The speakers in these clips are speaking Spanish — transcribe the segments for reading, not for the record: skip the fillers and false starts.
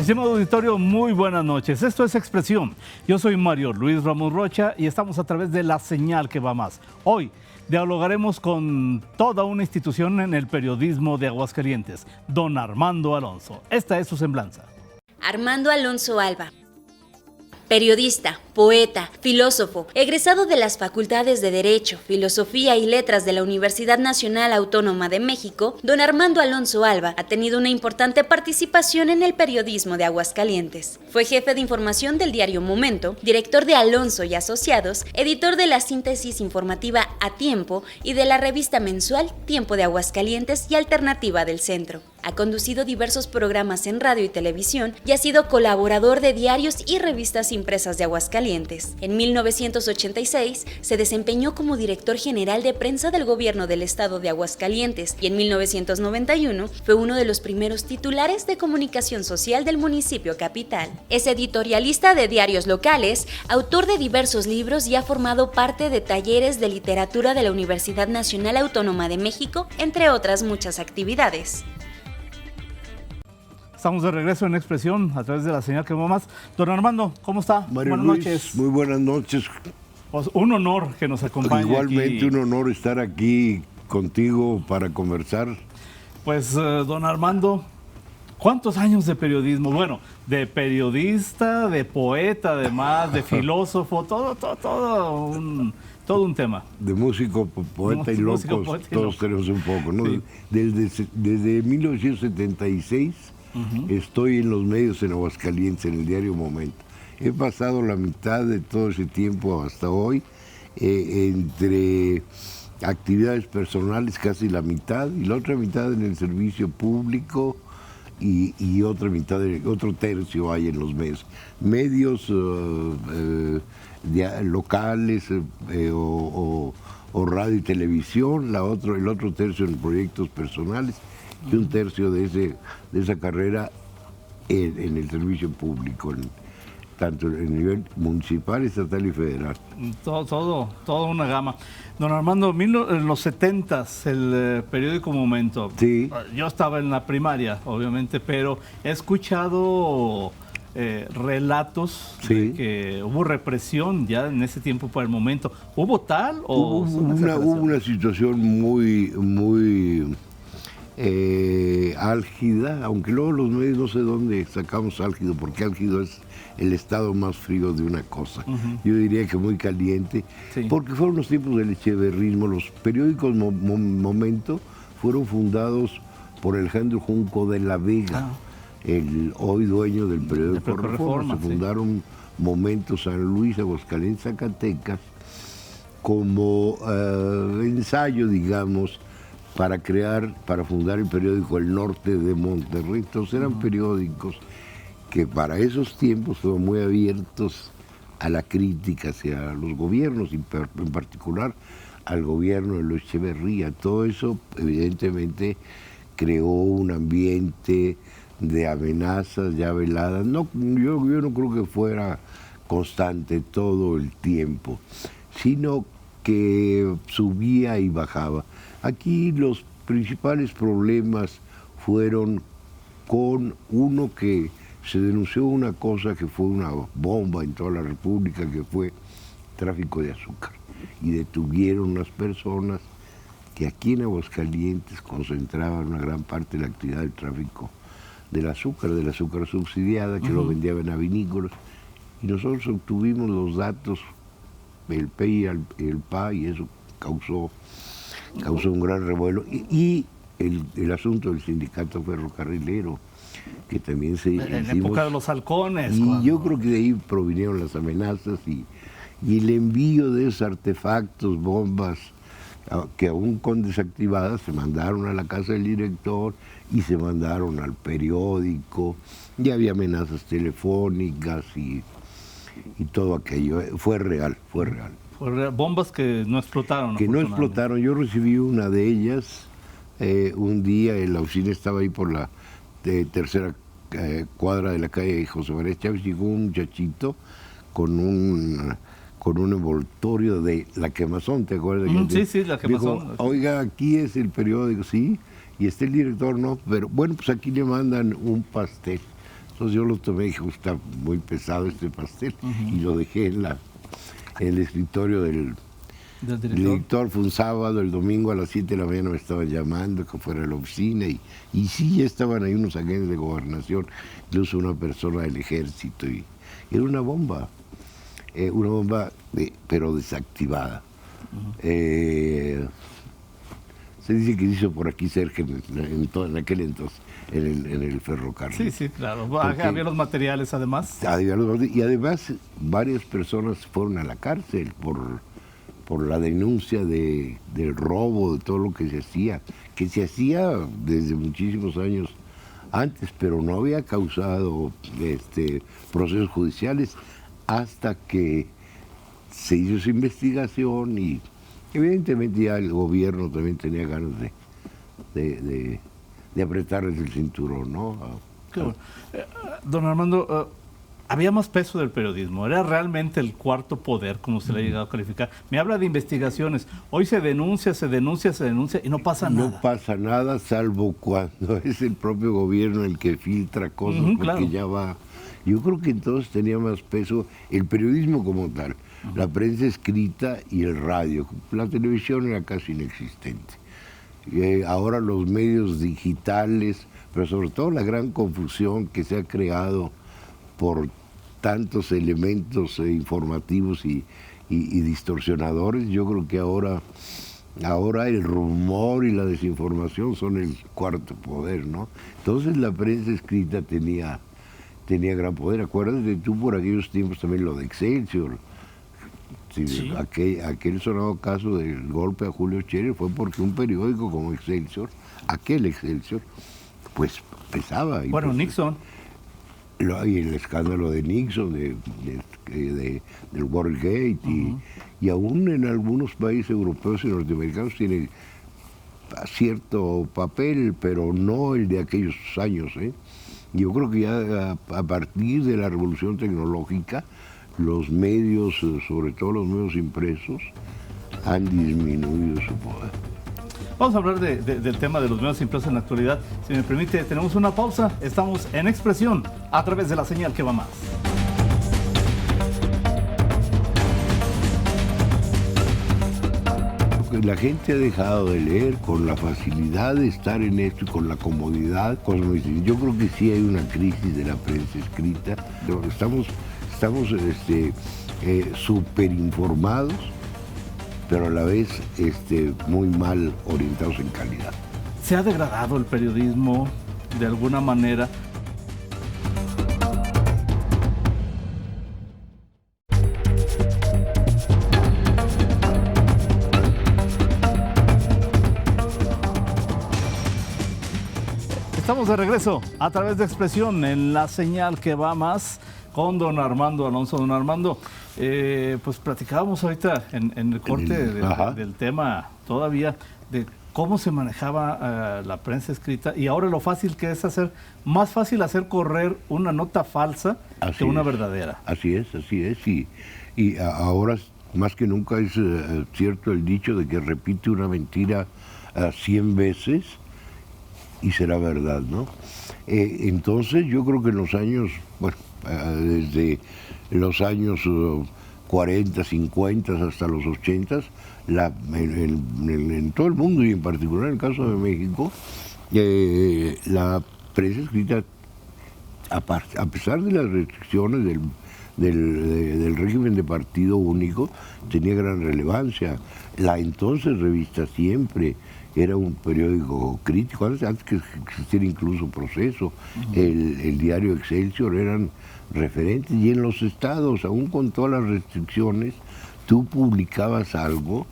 Estimado auditorio, muy buenas noches. Esto es Expresión. Yo soy Mario Luis Ramos Rocha y estamos a través de La Señal que va más. Hoy dialogaremos con toda una institución en el periodismo de Aguascalientes, don Armando Alonso. Esta es su semblanza. Armando Alonso Alba. Periodista, poeta, filósofo, egresado de las Facultades de Derecho, Filosofía y Letras de la Universidad Nacional Autónoma de México, don Armando Alonso Alba ha tenido una importante participación en el periodismo de Aguascalientes. Fue jefe de información del diario Momento, director de Alonso y Asociados, editor de la síntesis informativa A Tiempo y de la revista mensual Tiempo de Aguascalientes y Alternativa del Centro. Ha conducido diversos programas en radio y televisión y ha sido colaborador de diarios y revistas impresas de Aguascalientes. En 1986 se desempeñó como director general de prensa del gobierno del estado de Aguascalientes y en 1991 fue uno de los primeros titulares de comunicación social del municipio capital. Es editorialista de diarios locales, autor de diversos libros y ha formado parte de talleres de literatura de la Universidad Nacional Autónoma de México, entre otras muchas actividades. Estamos de regreso en Expresión a través de La Señal que va más. Don Armando, ¿cómo está? Mario buenas Luis, noches. Muy buenas noches. Pues un honor que nos acompañe. Igualmente aquí. un honor estar aquí contigo para conversar. Pues, don Armando, ¿cuántos años de periodismo? Bueno, de periodista, de poeta, además, de filósofo, todo un tema. De músico, poeta y locos, todos tenemos un poco, ¿no? Sí. Desde 1976 estoy en los medios en Aguascalientes, en el diario Momento. He pasado la mitad de todo ese tiempo hasta hoy entre actividades personales, casi la mitad, y la otra mitad en el servicio público y otra mitad, otro tercio hay en los medios locales o radio y televisión, el otro tercio en proyectos personales y un tercio de esa carrera en el servicio público, tanto en nivel municipal, estatal y federal. Todo una gama. Don Armando, en los 70s, el periódico Momento. Sí. Yo estaba en la primaria, obviamente, pero he escuchado relatos de que hubo represión ya en ese tiempo para el Momento. ¿Hubo tal o...? Hubo una situación muy álgida, aunque luego los medios no sé dónde sacamos álgido, porque álgido es el estado más frío de una cosa. Yo diría que muy caliente, porque fueron los tiempos del echeverrismo. Los periódicos Momento fueron fundados por Alejandro Junco de la Vega, el hoy dueño del periódico Reforma. Se fundaron Momento San Luis, Aguascalientes, Zacatecas, como ensayo, digamos, para fundar el periódico El Norte de Monterrey. Entonces eran periódicos que para esos tiempos fueron muy abiertos a la crítica hacia los gobiernos, y en particular al gobierno de Luis Echeverría. Todo eso evidentemente creó un ambiente de amenazas ya veladas. No, yo no creo que fuera constante todo el tiempo, sino que subía y bajaba. Aquí los principales problemas fueron con uno que se denunció una cosa que fue una bomba en toda la República, que fue tráfico de azúcar. Y detuvieron unas personas que aquí en Aguascalientes concentraban una gran parte de la actividad del tráfico del azúcar subsidiada, que lo vendían a vinícolas. Y nosotros obtuvimos los datos, el PEI y el PA, y eso causó un gran revuelo. Y el asunto del sindicato ferrocarrilero, que también se en la época de los halcones. Y yo creo que de ahí provinieron las amenazas y el envío de esos artefactos, bombas, que aún con desactivadas se mandaron a la casa del director y se mandaron al periódico. Ya había amenazas telefónicas y todo aquello. Fue real. Bombas que no explotaron. Que no explotaron. Yo recibí una de ellas un día. En la oficina estaba ahí por la tercera cuadra de la calle José María Chávez. Llegó un muchachito con un envoltorio de La Quemazón, ¿te acuerdas? Sí, La Quemazón. Dijo, oiga, aquí es el periódico, sí, y está el director, no, pero bueno, pues aquí le mandan un pastel Entonces yo lo tomé y dije, está muy pesado este pastel, y lo dejé en el escritorio del director. Fue un sábado, el domingo a las 7 de la mañana me estaban llamando que fuera a la oficina, y sí, ya estaban ahí unos agentes de gobernación, incluso una persona del ejército, y era una bomba pero desactivada. Se dice que hizo por aquí cerca, en aquel entonces, en el ferrocarril. Sí, claro. Había los materiales además. Y además varias personas fueron a la cárcel por la denuncia del robo, de todo lo que se hacía desde muchísimos años antes, pero no había causado procesos judiciales hasta que se hizo esa investigación, y evidentemente ya el gobierno también tenía ganas de apretarles el cinturón, ¿no? Qué bueno. Don Armando, había más peso del periodismo, era realmente el cuarto poder, como usted le ha llegado a calificar. Me habla de investigaciones, hoy se denuncia y no pasa nada. No pasa nada, salvo cuando es el propio gobierno el que filtra cosas, porque claro. ya va. Yo creo que entonces tenía más peso el periodismo como tal, la prensa escrita y el radio. La televisión era casi inexistente. Ahora los medios digitales, pero sobre todo la gran confusión que se ha creado por tantos elementos informativos y distorsionadores, yo creo que ahora el rumor y la desinformación son el cuarto poder, ¿no? Entonces la prensa escrita tenía gran poder. Acuérdate tú por aquellos tiempos también lo de Excelsior. Sí. Aquel sonado caso del golpe a Julio Scherer fue porque un periódico como Excelsior, aquel Excelsior, pues pesaba. Bueno, pues, Nixon. Y el escándalo de Nixon, del Watergate, y aún en algunos países europeos y norteamericanos tiene cierto papel, pero no el de aquellos años, ¿eh? Yo creo que ya a partir de la revolución tecnológica, los medios, sobre todo los medios impresos, han disminuido su poder. Vamos a hablar del tema de los medios impresos en la actualidad. Si me permite, tenemos una pausa. Estamos en Expresión a través de la señal que va más. La gente ha dejado de leer con la facilidad de estar en esto y con la comodidad. Yo creo que sí hay una crisis de la prensa escrita. Estamos súper informados, pero a la vez muy mal orientados en calidad. ¿Se ha degradado el periodismo de alguna manera? Estamos de regreso a través de Expresión en la señal que va más con don Armando Alonso. Don Armando, pues platicábamos ahorita en el corte del tema todavía de cómo se manejaba la prensa escrita, y ahora lo fácil que es más fácil hacer correr una nota falsa que una verdadera. Así es. Y ahora más que nunca es cierto el dicho de que repite una mentira 100 veces y será verdad, ¿no? Entonces yo creo que en los años, desde los años 40, 50 hasta los 80, en todo el mundo y en particular en el caso de México, la prensa escrita, a pesar de las restricciones del régimen de partido único, tenía gran relevancia. La entonces revista Siempre era un periódico crítico, antes que existiera incluso Proceso. El diario Excelsior eran referentes, y en los estados, aún con todas las restricciones, tú publicabas algo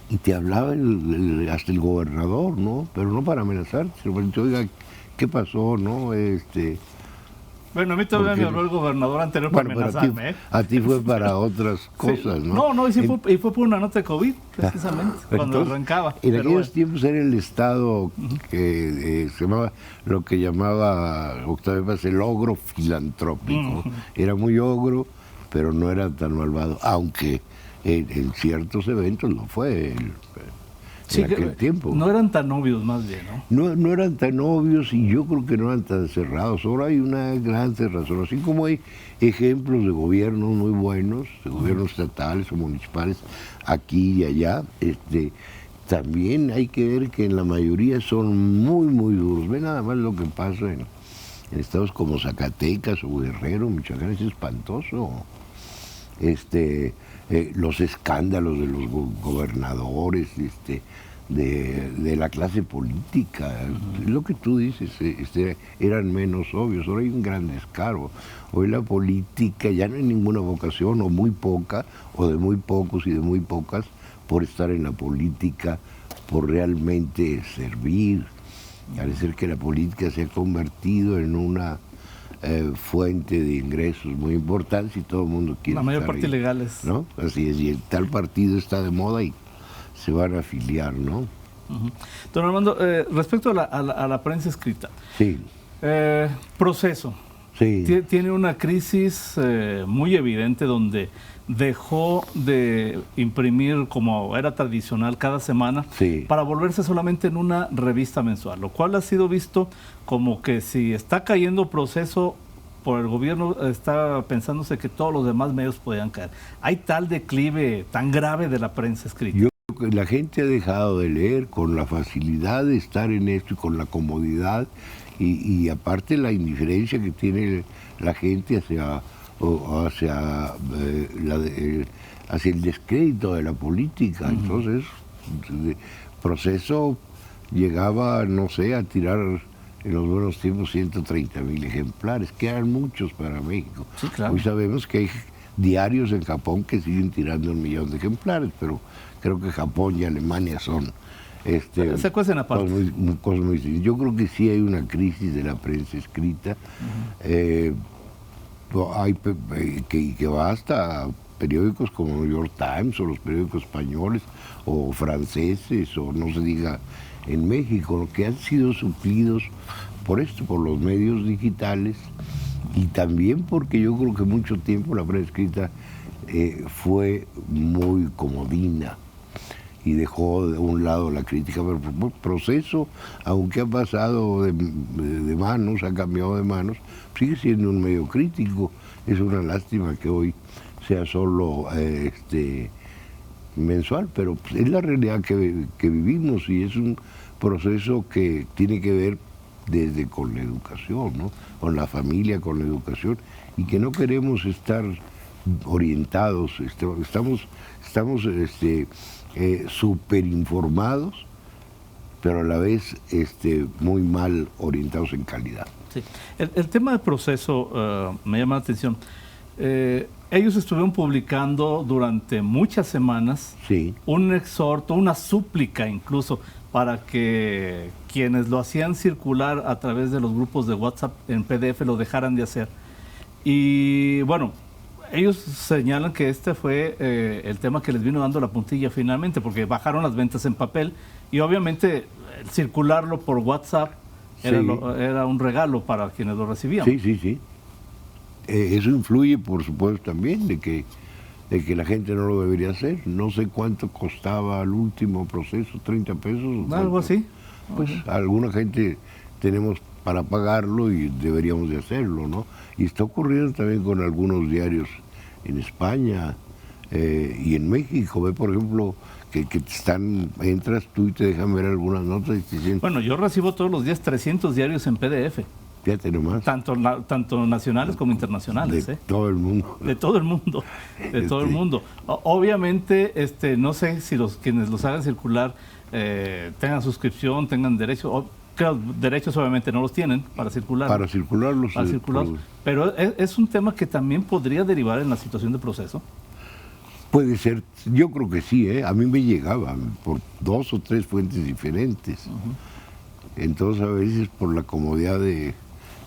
y te hablaba hasta el gobernador, ¿no? Pero no para amenazarte, sino para decir, oiga, ¿qué pasó, no? Bueno, a mí todavía me habló el gobernador anterior para amenazarme, a ti fue para otras cosas, sí, ¿no? No, y fue por una nota de COVID, precisamente, cuando arrancaba. En aquellos tiempos era el Estado que se llamaba, lo que llamaba Octavio Paz, el ogro filantrópico. Era muy ogro, pero no era tan malvado, aunque en ciertos eventos lo fue. Sí, en aquel tiempo. No eran tan obvios más bien, ¿no? No eran tan obvios y yo creo que no eran tan cerrados. Ahora hay una gran cerrazón, así como hay ejemplos de gobiernos muy buenos, de gobiernos estatales o municipales aquí y allá, también hay que ver que en la mayoría son muy, muy duros. Ve nada más lo que pasa en estados como Zacatecas o Guerrero, Michoacán, es espantoso. Los escándalos de los gobernadores, de la clase política, lo que tú dices, eran menos obvios. Ahora hay un gran descaro. Hoy la política ya no hay ninguna vocación, o muy poca, o de muy pocos y de muy pocas, por estar en la política, por realmente servir. Parece que la política se ha convertido en una fuente de ingresos muy importantes y todo el mundo quiere. La mayor estar parte ahí, ilegales. ¿no? Así es, y el tal partido está de moda y se van a afiliar, ¿no? Don Armando, respecto a la prensa escrita, Sí. Proceso. Sí. Tiene una crisis muy evidente donde dejó de imprimir como era tradicional cada semana para volverse solamente en una revista mensual, lo cual ha sido visto como que si está cayendo Proceso por el gobierno, está pensándose que todos los demás medios podían caer. ¿Hay tal declive tan grave de la prensa escrita? Yo creo que la gente ha dejado de leer con la facilidad de estar en esto y con la comodidad y aparte la indiferencia que tiene la gente hacia el descrédito de la política. Entonces, Proceso llegaba, no sé, a tirar en los buenos tiempos 130,000 ejemplares, que eran muchos para México. Sí, claro. Hoy sabemos que hay diarios en Japón que siguen tirando 1,000,000 de ejemplares, pero creo que Japón y Alemania son se cuecen aparte. Cosas muy distintas. Yo creo que sí hay una crisis de la prensa escrita. Que va hasta periódicos como New York Times o los periódicos españoles o franceses o no se diga en México, que han sido suplidos por los medios digitales y también porque yo creo que mucho tiempo la prensa escrita fue muy comodina y dejó de un lado la crítica, pero por Proceso, aunque ha pasado de manos, ha cambiado de manos, sigue siendo un medio crítico. Es una lástima que hoy sea solo mensual, pero es la realidad que vivimos y es un proceso que tiene que ver desde con la educación, ¿no? Con la familia, con la educación, y que no queremos estar orientados, estamos súper informados, pero a la vez muy mal orientados en calidad. Sí. El tema de Proceso me llama la atención. Ellos estuvieron publicando durante muchas semanas un exhorto, una súplica incluso, para que quienes lo hacían circular a través de los grupos de WhatsApp en PDF lo dejaran de hacer. Y bueno, ellos señalan que este fue el tema que les vino dando la puntilla finalmente, porque bajaron las ventas en papel y obviamente circularlo por WhatsApp era un regalo para quienes lo recibían. Sí. Eso influye, por supuesto, también de que la gente no lo debería hacer. No sé cuánto costaba el último Proceso, 30 pesos. Algo así. Pues alguna gente tenemos para pagarlo y deberíamos de hacerlo, ¿no? Y está ocurriendo también con algunos diarios en España y en México. Ve, por ejemplo, que entras tú y te dejan ver algunas notas y te dicen... Bueno, yo recibo todos los días 300 diarios en PDF. Fíjate nomás. Tanto nacionales como internacionales. De todo el mundo. De todo el mundo. De todo el mundo. Obviamente, no sé si quienes los hagan circular tengan suscripción, tengan derecho. Claro, derechos obviamente no los tienen para circular. Para circularlos. Pero es un tema que también podría derivar en la situación de Proceso. Puede ser, yo creo que sí, a mí me llegaban por 2 o 3 fuentes diferentes. Entonces a veces por la comodidad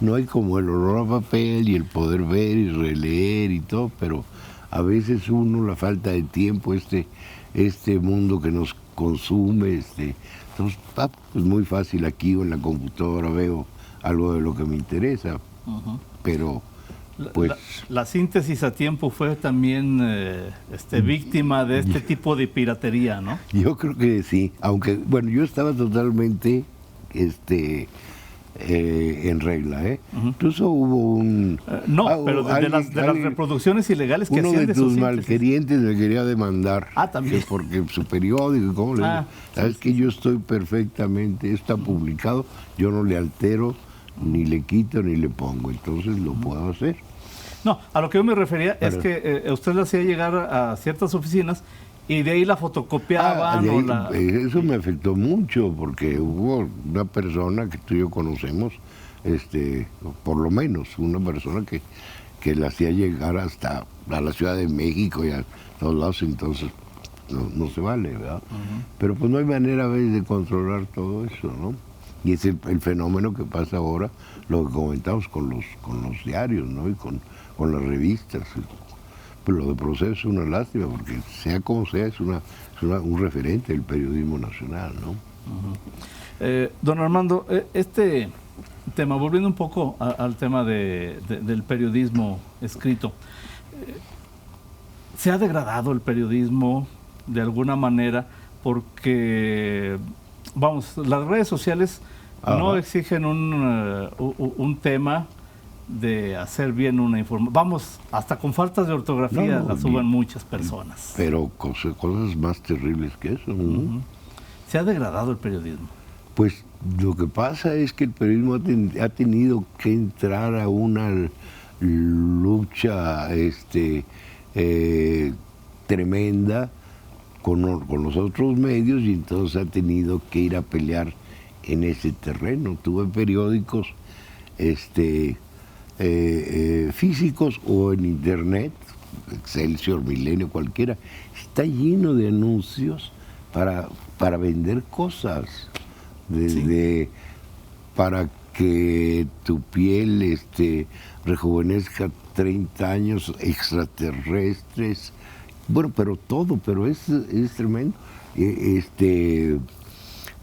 no hay como el olor a papel y el poder ver y releer y todo, pero a veces la falta de tiempo, este mundo que nos consume, entonces es muy fácil aquí o en la computadora veo algo de lo que me interesa, pero pues la síntesis a tiempo fue también víctima de este tipo de piratería, ¿no? yo creo que sí, aunque, bueno, yo estaba totalmente en regla, ¿eh? Incluso hubo un... pero de las reproducciones ilegales que uno hacían de sus tus síntesis. malquerientes me quería demandar. También. Que porque su periódico, ¿cómo le digo? Sabes que yo estoy perfectamente, está publicado, yo no le altero, ni le quito, ni le pongo, entonces lo puedo hacer. No, a lo que yo me refería es que usted le hacía llegar a ciertas oficinas y de ahí la fotocopiaban. Eso me afectó mucho porque hubo una persona que tú y yo conocemos, por lo menos una persona que la hacía llegar hasta a la Ciudad de México y a todos lados, entonces no se vale, ¿verdad? Pero pues no hay manera a veces de controlar todo eso, ¿no? Y es el fenómeno que pasa ahora, lo que comentamos con los diarios, ¿no? Y con las revistas. Pues lo de Proceso es una lástima, porque sea como sea, es un referente del periodismo nacional, ¿no? Don Armando, este tema, volviendo un poco al tema del periodismo escrito, ¿se ha degradado el periodismo de alguna manera? Porque, vamos, las redes sociales no exigen un tema de hacer bien una información. Vamos, hasta con faltas de ortografía la suben muchas personas. Pero cosas más terribles que eso, ¿no? ¿Se ha degradado el periodismo? Pues lo que pasa es que el periodismo ha tenido que entrar a una lucha tremenda con los otros medios, y entonces ha tenido que ir a pelear en ese terreno. Tuve periódicos físicos o en internet, Excelsior, Milenio, cualquiera, está lleno de anuncios para vender cosas, desde para que tu piel rejuvenezca 30 años, extraterrestres, bueno, pero es tremendo.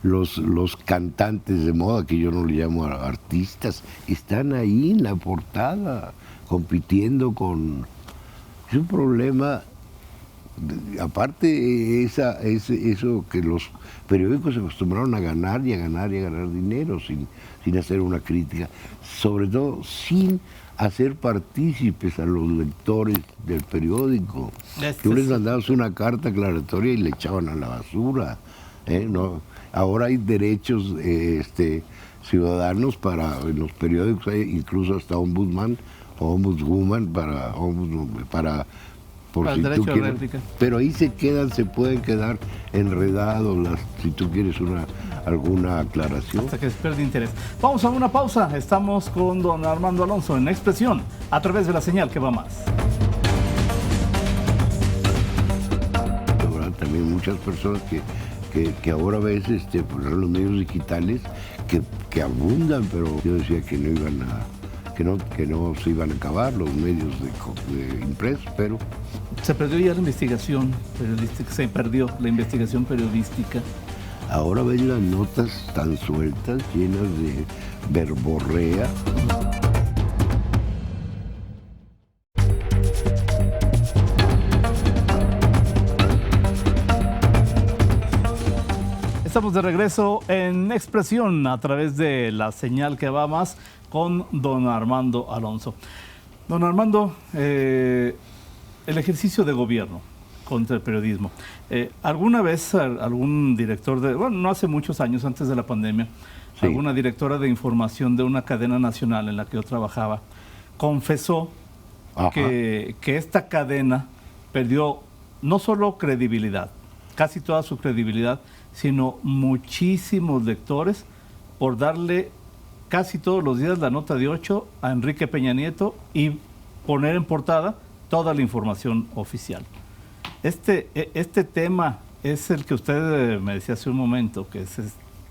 Los cantantes de moda, que yo no le llamo artistas, están ahí en la portada, compitiendo con... Es un problema, aparte eso que los periódicos se acostumbraron a ganar y a ganar y a ganar dinero sin hacer una crítica, sobre todo sin hacer partícipes a los lectores del periódico. Tú les mandabas una carta aclaratoria y le echaban a la basura, ¿no? Ahora hay derechos ciudadanos en los periódicos, hay incluso hasta ombudsman o ombudswoman por el si derecho tú a quieres. réplica. Pero ahí se pueden quedar enredados si tú quieres alguna aclaración. Hasta que se pierde interés. Vamos a una pausa. Estamos con don Armando Alonso en Expresión, a través de la señal que va más. Habrá también muchas personas que ahora ves por los medios digitales que abundan, pero yo decía que no se iban a acabar los medios de impresos, pero se perdió ya la investigación periodística, se perdió la investigación periodística. Ahora ves las notas tan sueltas, llenas de verborrea. Estamos de regreso en Expresión a través de la señal que va más con don Armando Alonso. Don Armando, el ejercicio de gobierno contra el periodismo. ¿Alguna vez algún director no hace muchos años, antes de la pandemia, sí, alguna directora de información de una cadena nacional en la que yo trabajaba, confesó que esta cadena perdió no solo credibilidad, casi toda su credibilidad, sino muchísimos lectores por darle casi todos los días la nota de 8 a Enrique Peña Nieto y poner en portada toda la información oficial. Este tema es el que usted me decía hace un momento, que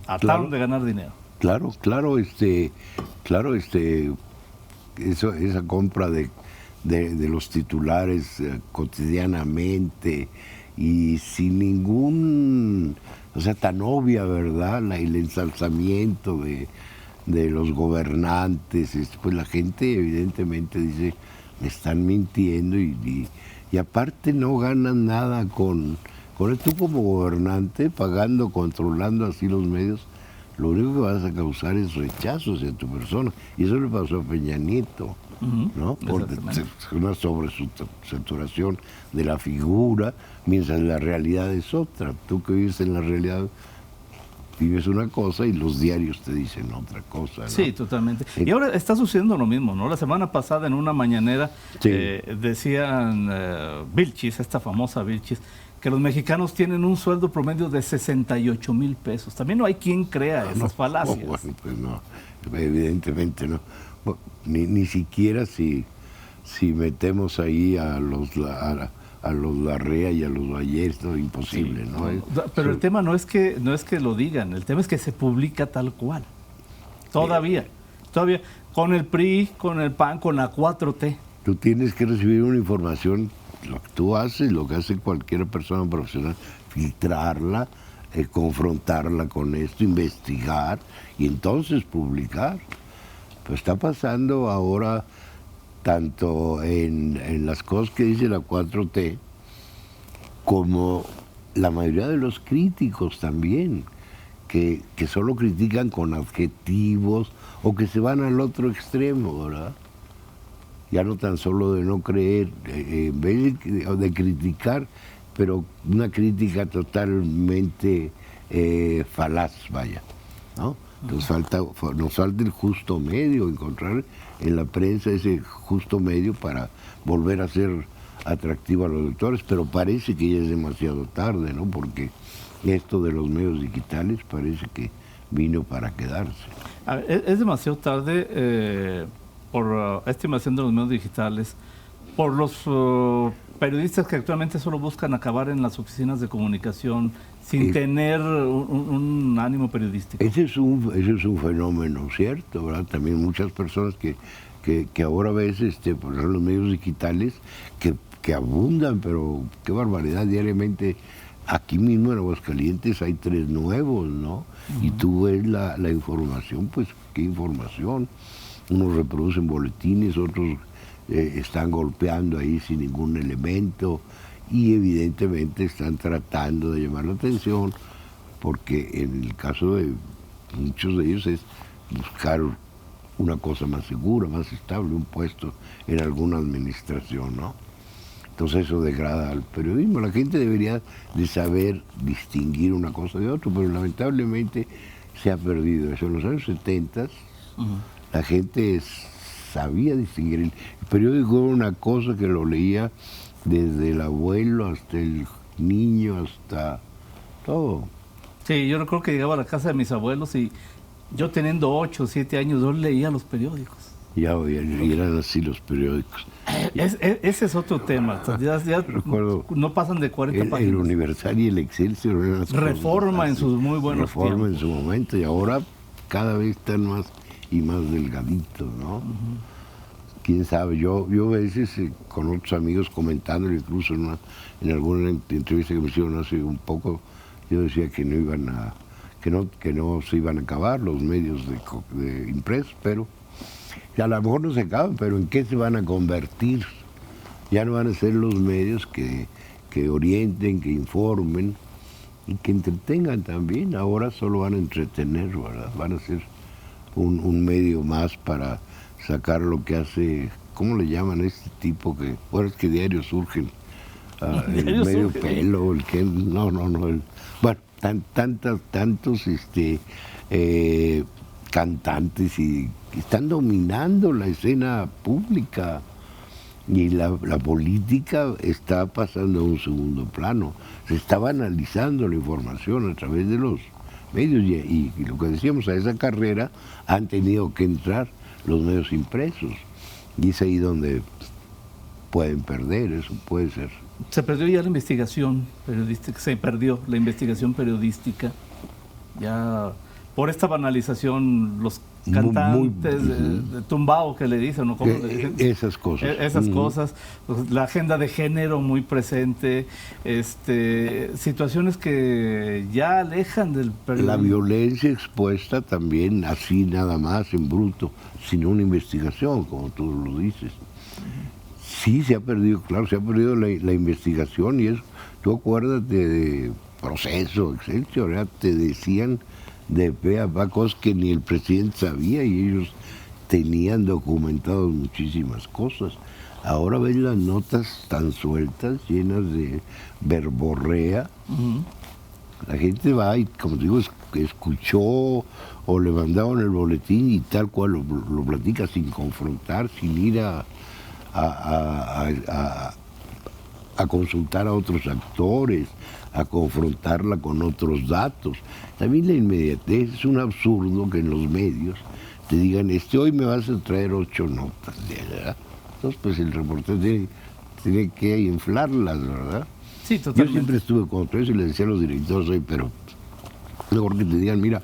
trataron de ganar dinero. Claro, esa compra de los titulares cotidianamente y sin ningún, tan obvia, ¿verdad? El ensalzamiento de los gobernantes, pues la gente evidentemente dice, me están mintiendo y aparte no ganan nada con tú como gobernante, pagando, controlando así los medios, lo único que vas a causar es rechazo hacia tu persona. Y eso le pasó a Peña Nieto, ¿no? Por una sobresaturación de la figura, mientras la realidad es otra. Tú que vives en la realidad, vives una cosa y los diarios te dicen otra cosa, ¿no? Sí, totalmente. Y ahora está sucediendo lo mismo, ¿no? La semana pasada en una mañanera decían Vilchis, esta famosa Vilchis, que los mexicanos tienen un sueldo promedio de 68 mil pesos. También no hay quien crea esas falacias. Bueno, pues no, evidentemente no. Ni siquiera si metemos ahí a los Larrea y a los Bayer, no, imposible, ¿no? Pero el tema no es que lo digan, el tema es que se publica tal cual. Todavía, con el PRI, con el PAN, con la 4T. Tú tienes que recibir una información, lo que tú haces, lo que hace cualquier persona profesional, filtrarla, confrontarla con esto, investigar y entonces publicar. Pues está pasando ahora tanto en las cosas que dice la 4T, como la mayoría de los críticos también, que solo critican con adjetivos o que se van al otro extremo, ¿verdad? Ya no tan solo de no creer, en vez de criticar, pero una crítica totalmente falaz, vaya, ¿no? Nos falta el justo medio, encontrar en la prensa ese justo medio para volver a ser atractivo a los lectores, pero parece que ya es demasiado tarde, ¿no? Porque esto de los medios digitales parece que vino para quedarse. A ver, es demasiado tarde por estimación de los medios digitales, por los periodistas que actualmente solo buscan acabar en las oficinas de comunicación sin tener un ánimo periodístico. Ese es un fenómeno, ¿cierto? ¿Verdad? También muchas personas que ahora ves por los medios digitales que abundan, pero qué barbaridad, diariamente aquí mismo en Aguascalientes hay 3 nuevos, ¿no? Y tú ves la información, pues qué información. Unos reproducen boletines, otros están golpeando ahí sin ningún elemento y evidentemente están tratando de llamar la atención, porque en el caso de muchos de ellos es buscar una cosa más segura, más estable, un puesto en alguna administración, ¿no? Entonces eso degrada al periodismo. La gente debería de saber distinguir una cosa de otra, pero lamentablemente se ha perdido eso. En los años 70 la gente sabía distinguir. El periódico era una cosa que lo leía desde el abuelo hasta el niño, hasta todo. Sí, yo recuerdo que llegaba a la casa de mis abuelos y yo teniendo 8 o 7 años, yo leía los periódicos. Ya eran así los periódicos. Ese es otro tema. Ya recuerdo, no pasan de 40 páginas. El Universal y el Excelsior eran las Reforma en sus muy buenos Reforma tiempos. en su momento, y ahora cada vez están más y más delgaditos, ¿no? Quién sabe, yo a veces con otros amigos comentando, incluso en alguna entrevista que me hicieron hace un poco, yo decía que no se iban a acabar los medios de impresos, pero a lo mejor no se acaban, pero ¿en qué se van a convertir? Ya no van a ser los medios que orienten, que informen y que entretengan también. Ahora solo van a entretener, ¿verdad? Van a ser un medio más para sacar lo que hace, ¿cómo le llaman a este tipo que, bueno, es que diarios surgen? El medio pelo, el que, no, bueno, tantos cantantes y están dominando la escena pública y la política está pasando a un segundo plano. Se está banalizando la información a través de los medios y lo que decíamos, a esa carrera han tenido que entrar los medios impresos y es ahí donde pueden perder, eso puede ser. Se perdió ya la investigación periodística, ya por esta banalización los cantantes de tumbao que le dicen, ¿no? ¿Cómo le dicen? Esas cosas. Esas cosas, pues, la agenda de género muy presente, situaciones que ya alejan del periodismo. La violencia expuesta también, así nada más, en bruto, sin una investigación, como tú lo dices. Sí, se ha perdido, claro, se ha perdido la investigación y eso. Tú acuérdate de Proceso, Excelsior, ¿verdad? Te decían de pe a pa cosas que ni el presidente sabía y ellos tenían documentados muchísimas cosas. Ahora ves las notas tan sueltas, llenas de verborrea. La gente va y, como digo, escuchó o le mandaron el boletín y tal cual lo platica sin confrontar, sin ir a consultar a otros actores, a confrontarla con otros datos. También la inmediatez, es un absurdo que en los medios te digan, hoy me vas a traer 8 notas, ¿verdad? Entonces, pues el reportero tiene que inflarlas, ¿verdad? Sí, totalmente. Yo siempre estuve contra eso y le decía a los directores hoy, pero mejor que te digan, mira,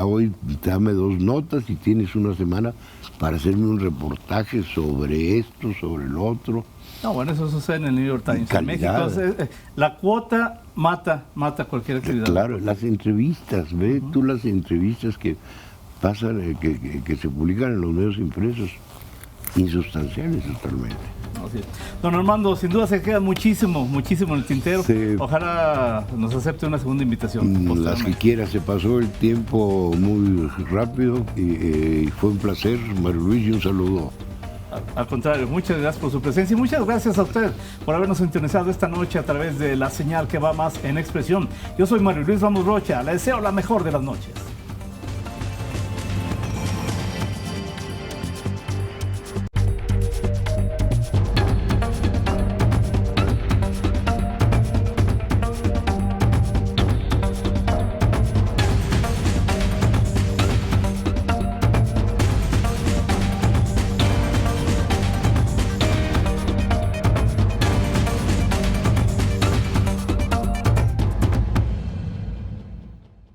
hoy dame 2 notas y tienes una semana para hacerme un reportaje sobre esto, sobre el otro. No, bueno, eso sucede en el New York Times. En México, la cuota mata cualquier actividad. Claro, las entrevistas, ve tú las entrevistas que pasan, que se publican en los medios impresos, insustanciales totalmente. Así es. Don Armando, sin duda se queda muchísimo en el tintero. Sí. Ojalá nos acepte una segunda invitación. Las que quiera, se pasó el tiempo muy rápido y fue un placer, Mario Luis, y un saludo. Al contrario, muchas gracias por su presencia y muchas gracias a usted por habernos sintonizado esta noche a través de la señal que va más en Expresión. Yo soy Mario Luis Ramos Rocha, le deseo la mejor de las noches.